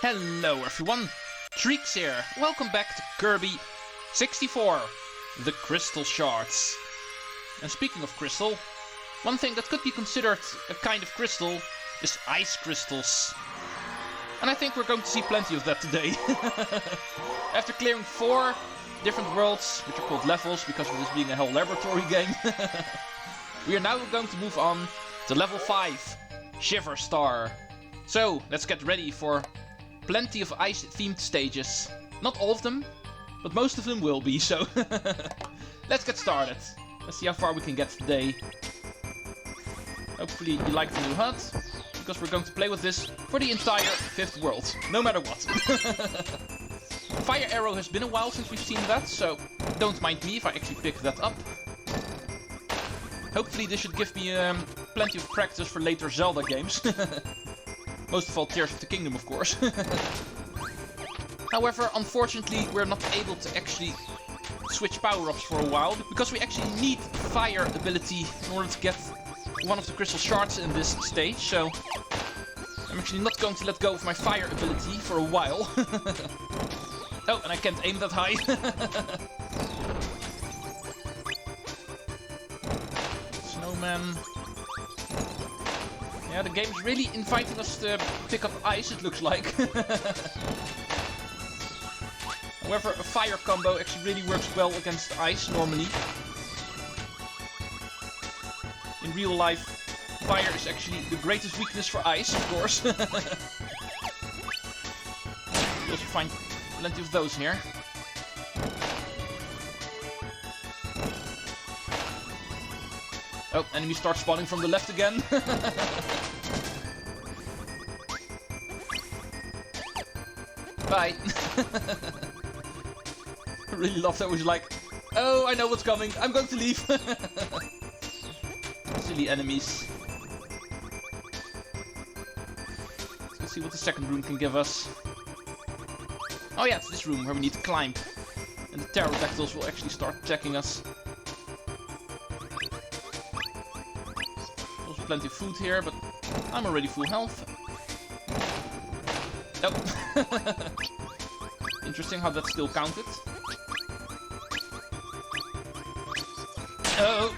Hello everyone, Treecks here. Welcome back to Kirby 64, the Crystal Shards. And speaking of crystal, one thing that could be considered a kind of crystal is ice crystals. And I think we're going to see plenty of that today. After clearing 4 different worlds, which are called levels because of this being a Hell Laboratory game, we are now going to move on to level 5, Shiver Star. So, let's get ready for plenty of ice-themed stages. Not all of them, but most of them will be, so let's get started. Let's see how far we can get today. Hopefully you like the new HUD, because we're going to play with this for the entire 5th world, no matter what. Fire Arrow has been a while since we've seen that, so don't mind me if I actually pick that up. Hopefully this should give me plenty of practice for later Zelda games. Most of all Tears of the Kingdom, of course. However, unfortunately, we're not able to actually switch power-ups for a while, because we actually need fire ability in order to get one of the Crystal Shards in this stage, so I'm actually not going to let go of my fire ability for a while. Oh, and I can't aim that high. Snowman. Yeah, the game is really inviting us to pick up ice, it looks like. However, a fire combo actually really works well against ice, normally. In real life, fire is actually the greatest weakness for ice, of course. You also find plenty of those here. Oh, enemy starts spawning from the left again. Bye. I really love that, was like, oh, I know what's coming, I'm going to leave. Silly enemies. Let's see what the second room can give us. Oh yeah, it's this room where we need to climb. And the pterodactyls will actually start attacking us. Also plenty of food here, but I'm already full health. Oh. Interesting how that still counted. Oh.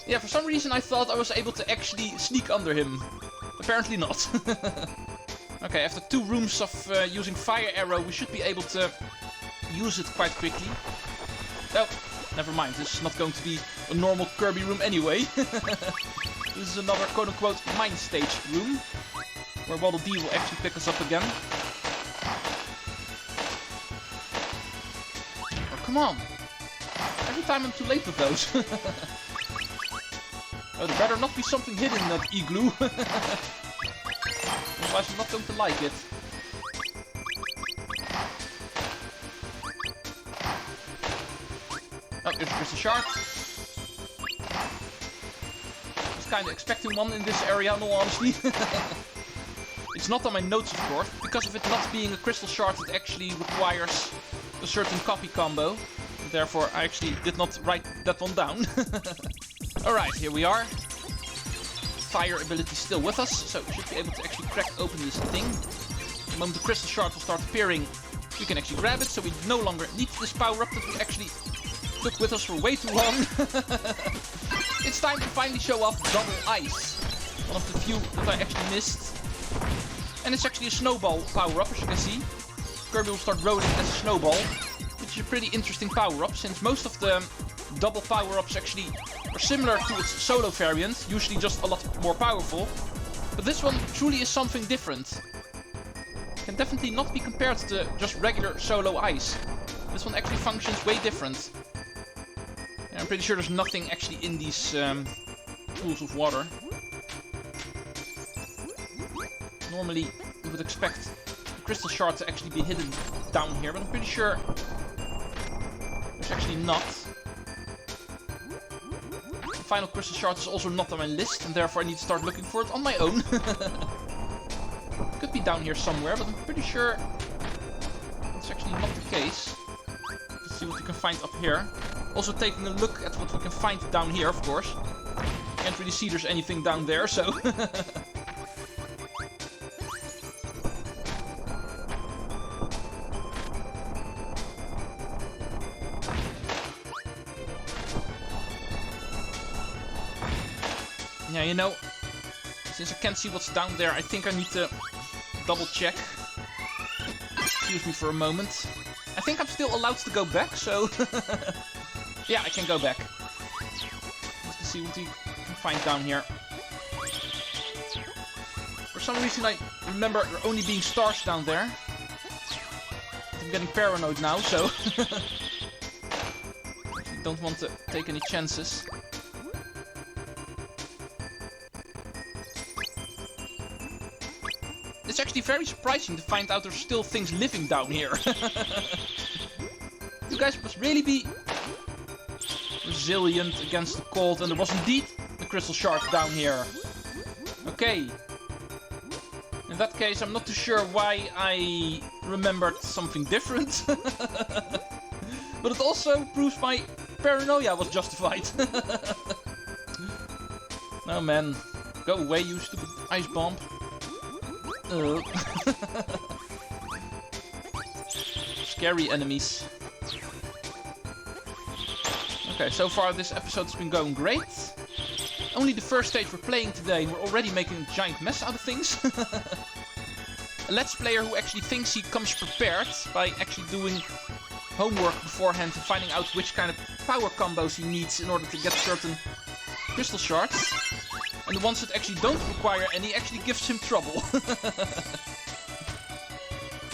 Yeah, for some reason I thought I was able to actually sneak under him. Apparently not. Okay, after 2 rooms of using Fire Arrow, we should be able to use it quite quickly. Oh, never mind. This is not going to be a normal Kirby room anyway. This is another quote-unquote mine stage room, where Waddle Dee will actually pick us up again. Oh, come on! Every time I'm too late with those. Oh, there better not be something hidden in that igloo. Otherwise I'm not going to like it. Oh, there's a Crystal Shard. Kind of expecting one in this area, in all honesty. It's not on my notes, of course, because of it not being a Crystal Shard, it actually requires a certain copy combo. Therefore, I actually did not write that one down. Alright, here we are. Fire ability still with us, so we should be able to actually crack open this thing. The moment the Crystal Shard will start appearing, we can actually grab it, so we no longer need this power-up that we actually took with us for way too long. It's time to finally show off Double Ice. One of the few that I actually missed. And it's actually a snowball power-up, as you can see. Kirby will start rolling as a snowball, which is a pretty interesting power-up, since most of the double power-ups actually are similar to its solo variant, usually just a lot more powerful. But this one truly is something different. Can definitely not be compared to just regular solo ice. This one actually functions way different. Yeah, I'm pretty sure there's nothing actually in these pools of water. Normally, you would expect the Crystal Shard to actually be hidden down here, but I'm pretty sure there's actually not. The final Crystal Shard is also not on my list, and therefore I need to start looking for it on my own. Could be down here somewhere, but I'm pretty sure it's actually not the case. Let's see what we can find up here. Also taking a look at what we can find down here, of course. Can't really see there's anything down there, so... Yeah, you know, since I can't see what's down there, I think I need to double check. Excuse me for a moment. I think I'm still allowed to go back, so... yeah, I can go back. Just to see what we can find down here. For some reason I remember there only being stars down there. I'm getting paranoid now, so... I don't want to take any chances. It's actually very surprising to find out there's still things living down here. You guys must really be resilient against the cold, and there was indeed a Crystal Shards down here. Okay. In that case, I'm not too sure why I remembered something different. But it also proves my paranoia was justified. No man, go away you stupid ice bomb. Scary enemies. Okay, so far this episode has been going great. Only the first stage we're playing today, we're already making a giant mess out of things. A Let's Player who actually thinks he comes prepared by actually doing homework beforehand and finding out which kind of power combos he needs in order to get certain Crystal Shards. And the ones that actually don't require any actually gives him trouble.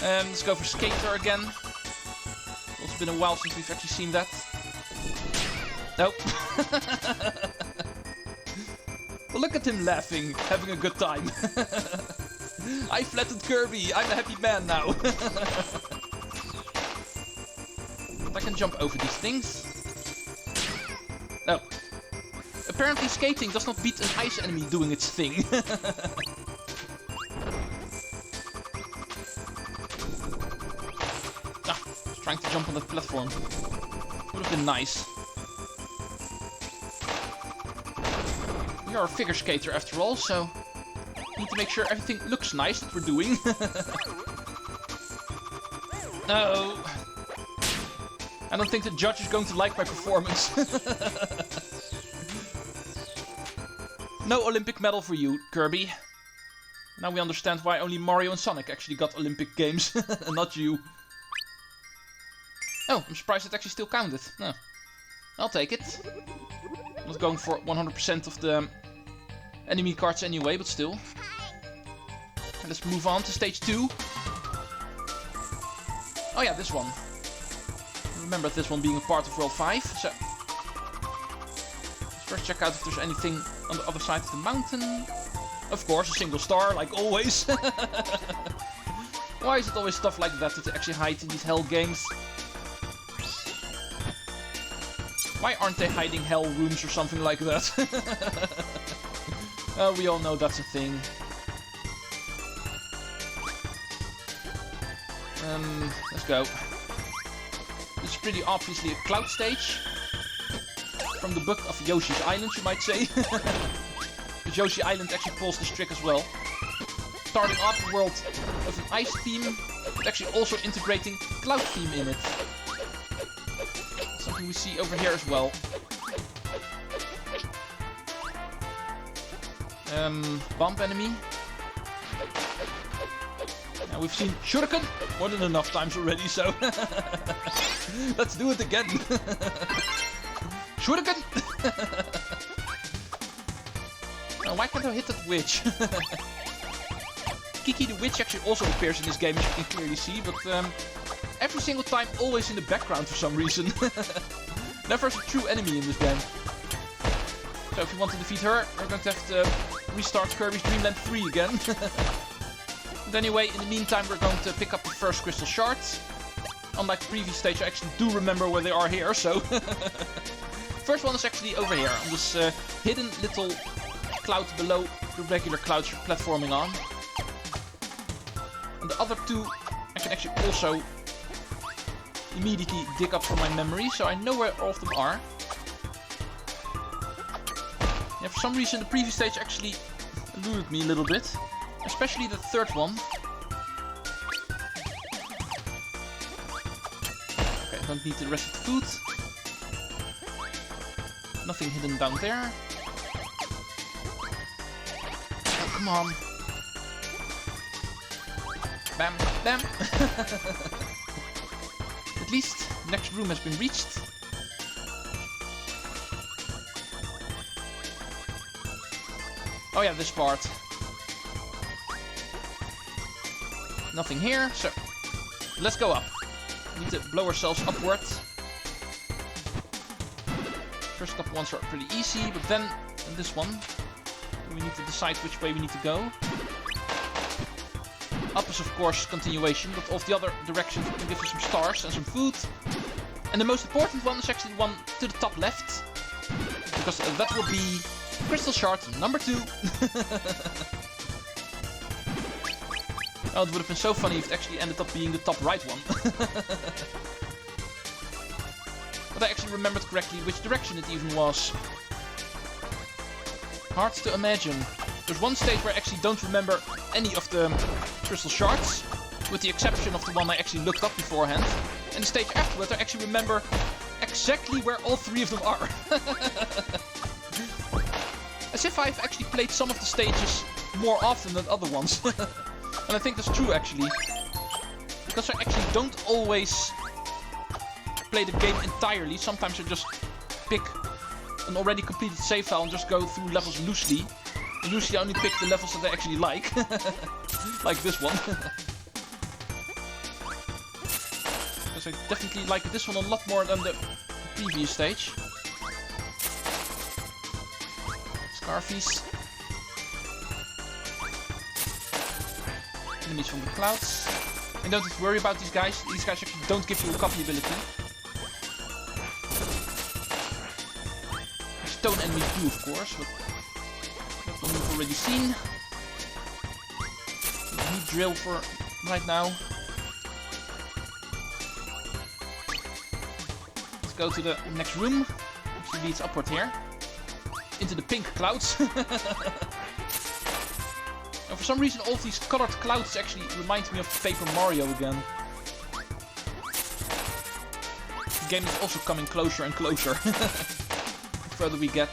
Let's go for Skater again. It's been a while since we've actually seen that. Nope. Well, look at him laughing, having a good time. I flattened Kirby, I'm a happy man now. I can jump over these things. No. Apparently skating does not beat an ice enemy doing its thing. Ah, I was trying to jump on that platform. Would have been nice. We are a figure skater after all, so we need to make sure everything looks nice that we're doing. No. I don't think the judge is going to like my performance. No Olympic medal for you, Kirby. Now we understand why only Mario and Sonic actually got Olympic games, and not you. Oh, I'm surprised it actually still counted. No. I'll take it. I'm not going for 100% of the enemy cards anyway, but still. And let's move on to stage 2. Oh yeah, this one. Remember this one being a part of World 5, so... Let's first check out if there's anything on the other side of the mountain. Of course, a single star, like always. Why is it always stuff like that they actually hide in these hell games? Why aren't they hiding hell rooms or something like that? We all know that's a thing. Let's go. This is pretty obviously a cloud stage. From the book of Yoshi's Island, you might say. But Yoshi Island actually pulls this trick as well. Starting off a world with an ice theme, but actually also integrating cloud theme in it. Something we see over here as well. Bump enemy. Now we've seen Shuriken more than enough times already, so let's do it again. Shuriken! Now, why can't I hit that witch? Kiki the witch actually also appears in this game, as you can clearly see, but every single time always in the background for some reason. Never is a true enemy in this game. So if we want to defeat her, we're going to have to restart Kirby's Dream Land 3 again. But anyway, in the meantime, we're going to pick up the first Crystal Shards. Unlike the previous stage, I actually do remember where they are here, so... First one is actually over here, on this hidden little cloud below the regular clouds you're platforming on. And the other two, I can actually also immediately dig up from my memory, so I know where all of them are. Yeah, for some reason the previous stage actually eluded me a little bit. Especially the third one. Okay, don't need the rest of the food. Nothing hidden down there. Come on. Bam, bam. At least the next room has been reached. Oh yeah, this part. Nothing here, so let's go up. We need to blow ourselves upward. First couple ones are pretty easy, but then this one, we need to decide which way we need to go. Up is of course continuation, but of the other directions we can give you some stars and some food. And the most important one is actually the one to the top left, because that will be Crystal Shard number 2. Oh, it would have been so funny if it actually ended up being the top right one. But I actually remembered correctly which direction it even was. Hard to imagine. There's one stage where I actually don't remember any of the Crystal Shards, with the exception of the one I actually looked up beforehand. And the stage afterwards, I actually remember exactly where all 3 of them are. As if I've actually played some of the stages more often than other ones. And I think that's true actually. Because I actually don't always play the game entirely. Sometimes I just pick an already completed save file and just go through levels loosely. And usually I only pick the levels that I actually like. Like this one. Because I definitely like this one a lot more than the previous stage. Scarfies. Enemies from the clouds. And don't have to worry about these guys. These guys actually don't give you a copy ability. Stone enemies do, of course, but that one we've already seen. Need drill for right now. Let's go to the next room, which leads upward here. Into the pink clouds. And for some reason all of these colored clouds actually remind me of Paper Mario again. The game is also coming closer and closer. The further we get.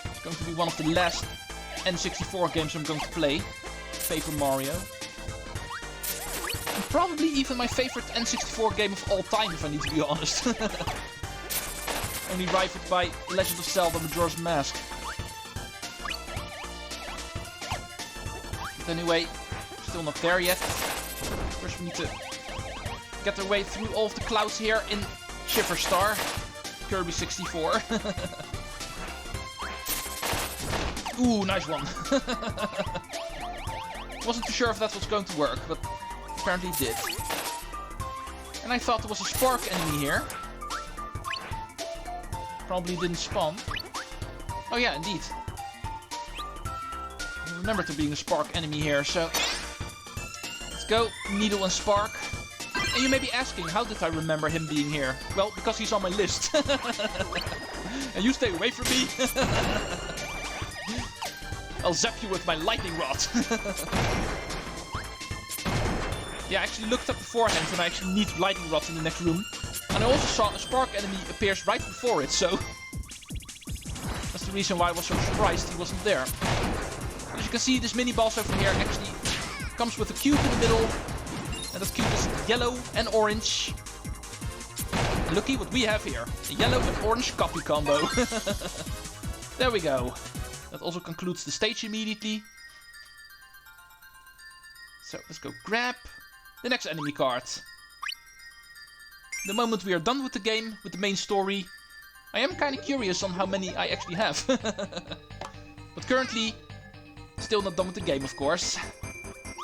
It's going to be one of the last N64 games I'm going to play. Paper Mario. And probably even my favorite N64 game of all time, if I need to be honest. Only rivaled by Legend of Zelda Majora's Mask. But anyway, still not there yet. First we need to get our way through all of the clouds here in Shiver Star. Kirby 64. Ooh, nice one. Wasn't too sure if that was going to work, but apparently it did. And I thought there was a spark enemy here. Probably didn't spawn. Oh yeah, indeed. I remember there being a spark enemy here, so... Let's go, Needle and Spark. And you may be asking, how did I remember him being here? Well, because he's on my list. And you stay away from me. I'll zap you with my lightning rod. Yeah, I actually looked up beforehand and I actually need lightning rods in the next room. And I also saw a spark enemy appears right before it, so... That's the reason why I was so surprised he wasn't there. As you can see, this mini boss over here actually comes with a cube in the middle. And that cube is yellow and orange. And looky what we have here. A yellow and orange copy combo. There we go. That also concludes the stage immediately. So, let's go grab the next enemy card. The moment we are done with the game, with the main story, I am kind of curious on how many I actually have. But currently, still not done with the game, of course.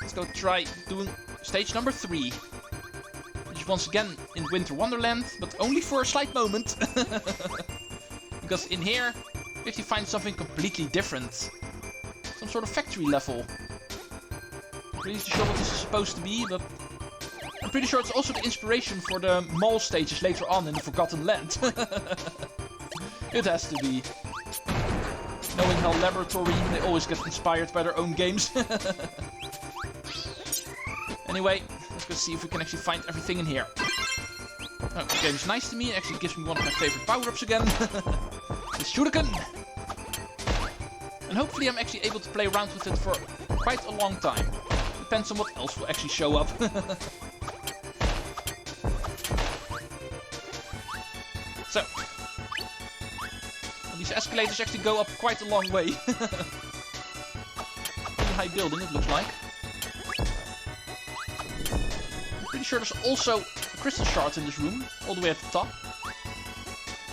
Let's go try doing stage number 3. Which is once again in Winter Wonderland, but only for a slight moment. Because in here, we have to find something completely different. Some sort of factory level. Not really sure what this is supposed to be, but... I'm pretty sure it's also the inspiration for the mall stages later on in the Forgotten Land. It has to be. Knowing how Laboratory, they always get inspired by their own games. Anyway, let's go see if we can actually find everything in here. Oh, the game's nice to me. It actually gives me one of my favorite power-ups again. The Shuriken. And hopefully I'm actually able to play around with it for quite a long time. Depends on what else will actually show up. So. Well, these escalators actually go up quite a long way. Pretty high building, it looks like. I'm pretty sure there's also a crystal shard in this room, all the way at the top.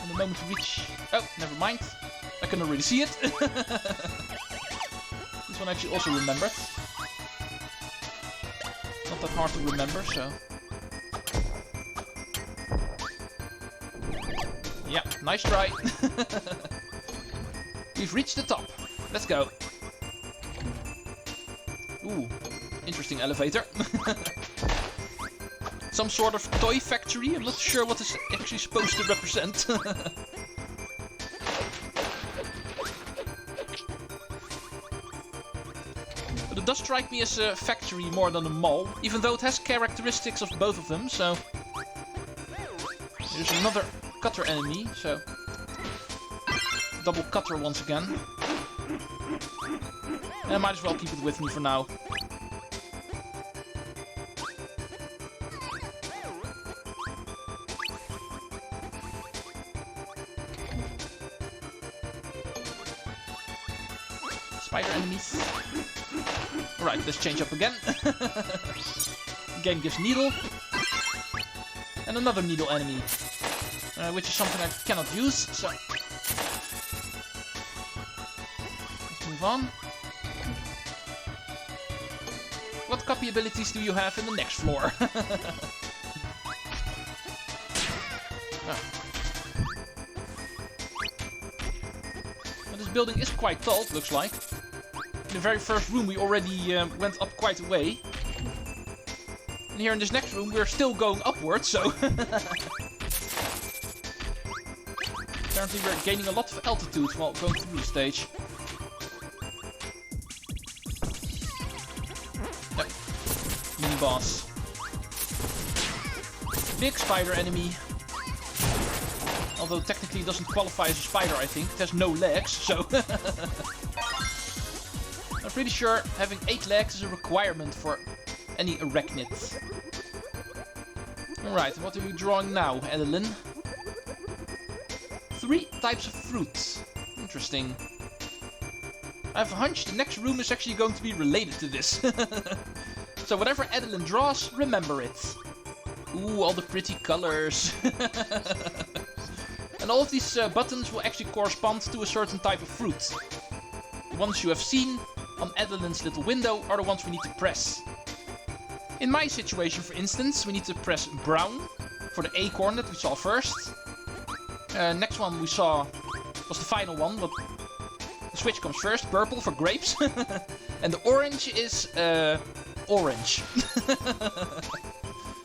And the moment to reach... Oh, never mind. I can already see it. This one actually also remembered. Not that hard to remember, so... Yeah, nice try. We've reached the top. Let's go. Ooh, interesting elevator. Some sort of toy factory. I'm not sure what it's actually supposed to represent. But it does strike me as a factory more than a mall, even though it has characteristics of both of them, so... There's another cutter enemy, so... Double cutter once again. And I might as well keep it with me for now. Spider enemies. Alright, let's change up again. Game gives needle. And another needle enemy. Which is something I cannot use, so... Let's move on. What copy abilities do you have in the next floor? Oh. Well, this building is quite tall, it looks like. In the very first room we already went up quite a way. And here in this next room we're still going upwards, so... Apparently we're gaining a lot of altitude while going through the stage. Yep. Mini boss. Big spider enemy. Although technically it doesn't qualify as a spider, I think. It has no legs, so... I'm pretty sure having 8 legs is a requirement for any arachnid. Alright, what are we drawing now, Adeline? 3 types of fruits. Interesting. I have a hunch the next room is actually going to be related to this. So whatever Adeline draws, remember it. Ooh, all the pretty colors. And all of these buttons will actually correspond to a certain type of fruit. The ones you have seen on Adeline's little window are the ones we need to press. In my situation, for instance, we need to press brown for the acorn that we saw first. Next one we saw was the final one, but the switch comes first. Purple for grapes. And the orange is orange.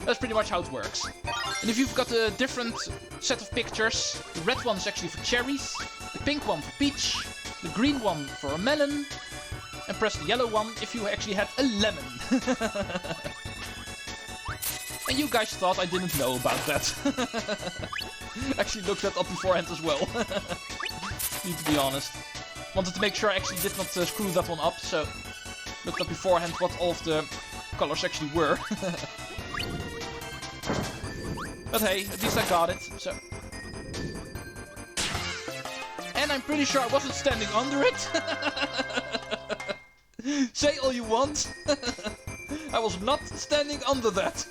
That's pretty much how it works. And if you've got a different set of pictures, the red one is actually for cherries, the pink one for peach, the green one for a melon, and press the yellow one if you actually had a lemon. And you guys thought I didn't know about that. Actually looked that up beforehand as well. Need to be honest. Wanted to make sure I actually did not screw that one up, so looked up beforehand what all of the colors actually were. But hey, at least I got it, so... And I'm pretty sure I wasn't standing under it! Say all you want! I was not standing under that!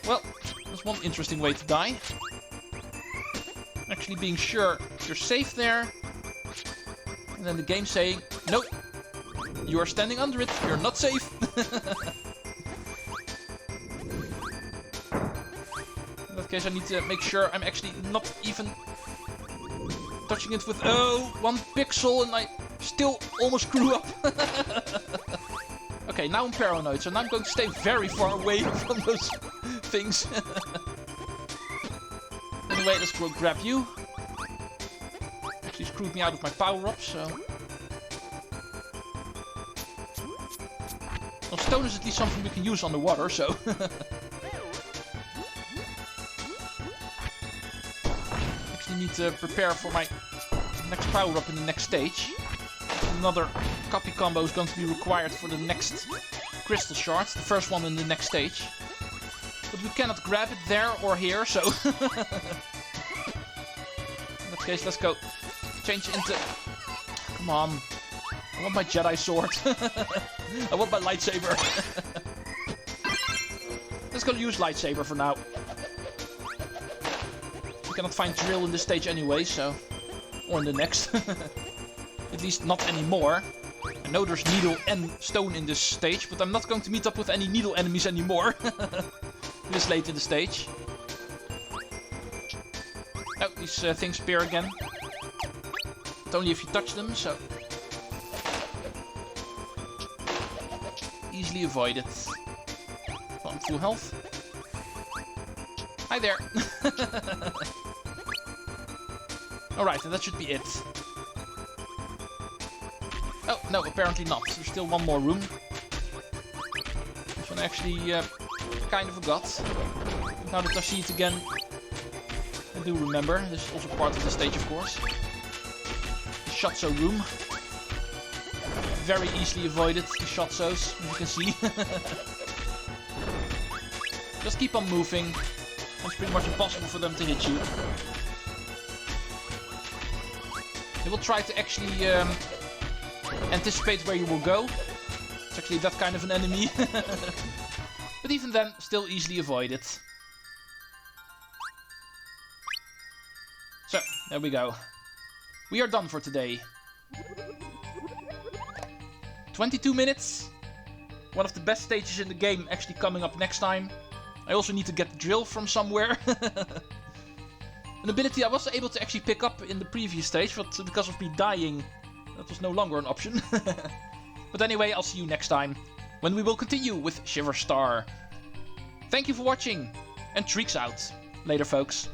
Well, that's one interesting way to die. Actually being sure you're safe there. And then the game saying, nope, you are standing under it, you're not safe. In that case I need to make sure I'm actually not even touching it with, 1 pixel, and I still almost screw up. Okay, now I'm paranoid, so now I'm going to stay very far away from those things. Anyway, let's go grab you. Actually screwed me out of my power-up, so... Well, stone is at least something we can use underwater, so... Actually need to prepare for my next power-up in the next stage. Another copy combo is going to be required for the next Crystal Shards, the first one in the next stage. But we cannot grab it there or here, so... in that case, let's go change into... Come on. I want my Jedi sword. I want my lightsaber. Let's go use lightsaber for now. We cannot find drill in this stage anyway, so... Or in the next. At least not anymore. I know there's needle and stone in this stage, but I'm not going to meet up with any needle enemies anymore. This late in the stage. Oh, these things appear again. But only if you touch them, so... Easily avoided. Well, I'm full health. Hi there. Alright, and that should be it. Oh, no, apparently not. There's still one more room. This one I actually kind of forgot. Now that I see it again, I do remember. This is also part of the stage, of course. The Shotzo room. Very easily avoided, the Shotzos, as you can see. Just keep on moving. It's pretty much impossible for them to hit you. They will try to actually anticipate where you will go. It's actually that kind of an enemy. But even then, still easily avoided. So, there we go. We are done for today. 22 minutes. One of the best stages in the game actually coming up next time. I also need to get the drill from somewhere. An ability I was able to actually pick up in the previous stage, but because of me dying, that was no longer an option. But anyway, I'll see you next time, when we will continue with Shiver Star. Thank you for watching, and Treecks out. Later, folks.